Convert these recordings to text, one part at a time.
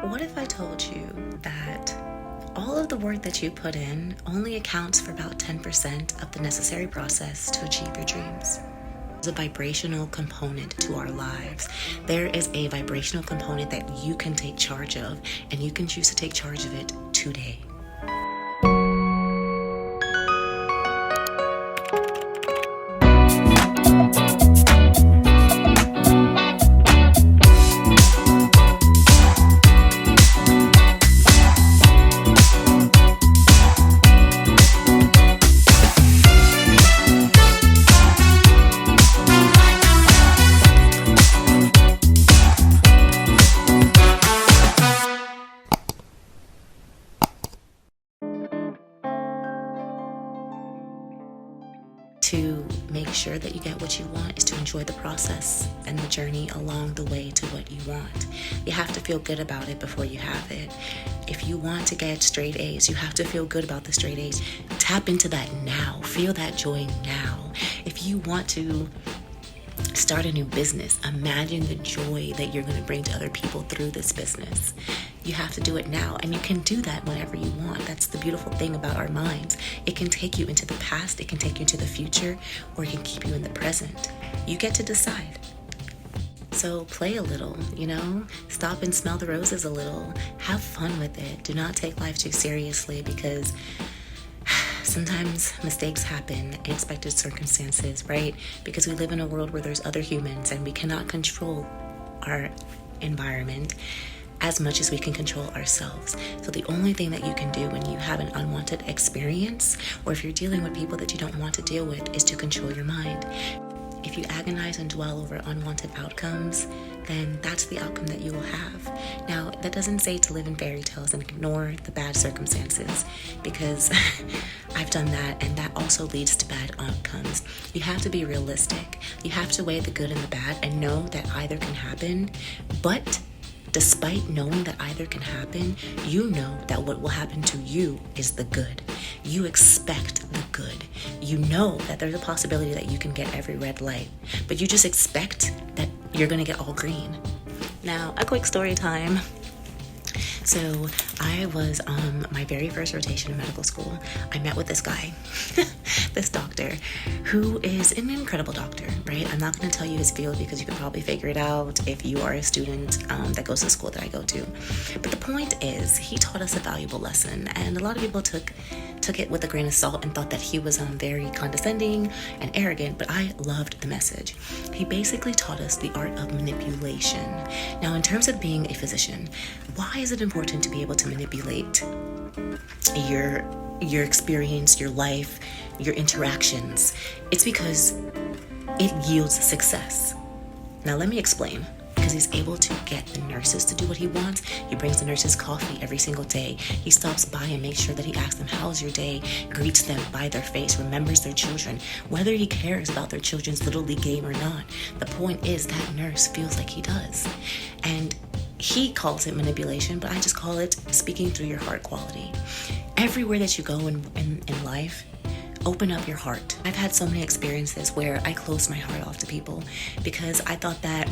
What if I told you that all of the work that you put in only accounts for about 10% of the necessary process to achieve your dreams? There's a vibrational component to our lives. There is a vibrational component that you can take charge of, and you can choose to take charge of it today. To make sure that you get what you want is to enjoy the process and the journey along the way to what you want. You have to feel good about it before you have it. If you want to get straight A's, you have to feel good about the straight A's. Tap into that now. Feel that joy now. If you want to start a new business, imagine the joy that you're going to bring to other people through this business. You have to do it now, and you can do that whenever you want. That's the beautiful thing about our minds. It can take you into the past, it can take you into the future, or it can keep you in the present. You get to decide. So play a little, stop and smell the roses a little. Have fun with it. Do not take life too seriously, because sometimes mistakes happen, unexpected circumstances, right? Because we live in a world where there's other humans and we cannot control our environment as much as we can control ourselves. So the only thing that you can do when you have an unwanted experience, or if you're dealing with people that you don't want to deal with, is to control your mind. If you agonize and dwell over unwanted outcomes, then that's the outcome that you will have. Now, that doesn't say to live in fairy tales and ignore the bad circumstances, because I've done that, and that also leads to bad outcomes. You have to be realistic. You have to weigh the good and the bad and know that either can happen, but despite knowing that either can happen, you know that what will happen to you is the good. You expect the good. You know that there's a possibility that you can get every red light, but you just expect that you're going to get all green. Now, a quick story time. So I was on my very first rotation in medical school. I met with this guy, this doctor, who is an incredible doctor, right? I'm not going to tell you his field because you can probably figure it out if you are a student that goes to the school that I go to. But the point is, he taught us a valuable lesson, and a lot of people took it with a grain of salt and thought that he was very condescending and arrogant, but I loved the message. He basically taught us the art of manipulation. Now, in terms of being a physician, why is it important to be able to manipulate your experience, your life, your interactions? It's because it yields success. Now, let me explain. Because he's able to get the nurses to do what he wants. He brings the nurses coffee every single day. He stops by and makes sure that he asks them, how's your day? Greets them by their face, remembers their children, whether he cares about their children's Little League game or not. The point is that nurse feels like he does. And he calls it manipulation, but I just call it speaking through your heart quality. Everywhere that you go in life, open up your heart. I've had so many experiences where I closed my heart off to people because I thought that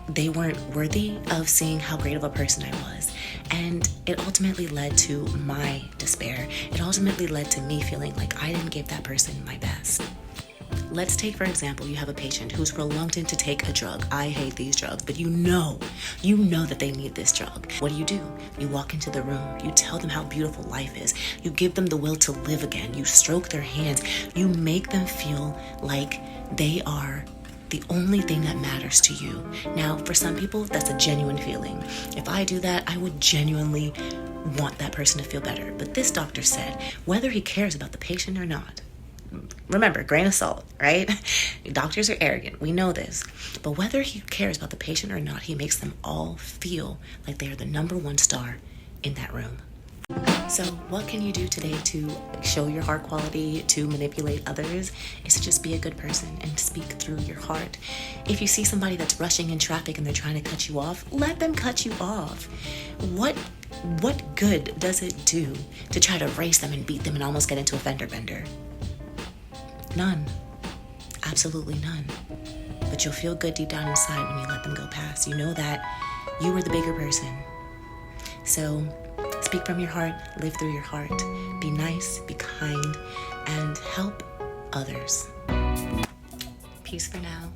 they weren't worthy of seeing how great of a person I was. And it ultimately led to my despair. It ultimately led to me feeling like I didn't give that person my best. Let's take, for example, you have a patient who's reluctant to take a drug. I hate these drugs, but you know that they need this drug. What do? You walk into the room, you tell them how beautiful life is. You give them the will to live again. You stroke their hands. You make them feel like they are the only thing that matters to you. Now, for some people, that's a genuine feeling. If I do that, I would genuinely want that person to feel better. But this doctor said, whether he cares about the patient or not, remember, grain of salt, right? Doctors are arrogant. We know this. But whether he cares about the patient or not, he makes them all feel like they are the number one star in that room. So what can you do today to show your heart quality, to manipulate others? Is to just be a good person and speak through your heart. If you see somebody that's rushing in traffic and they're trying to cut you off, let them cut you off. What good does it do to try to race them and beat them and almost get into a fender bender? None. Absolutely none. But you'll feel good deep down inside when you let them go past. You know that you were the bigger person. So speak from your heart, live through your heart, be nice, be kind, and help others. Peace for now.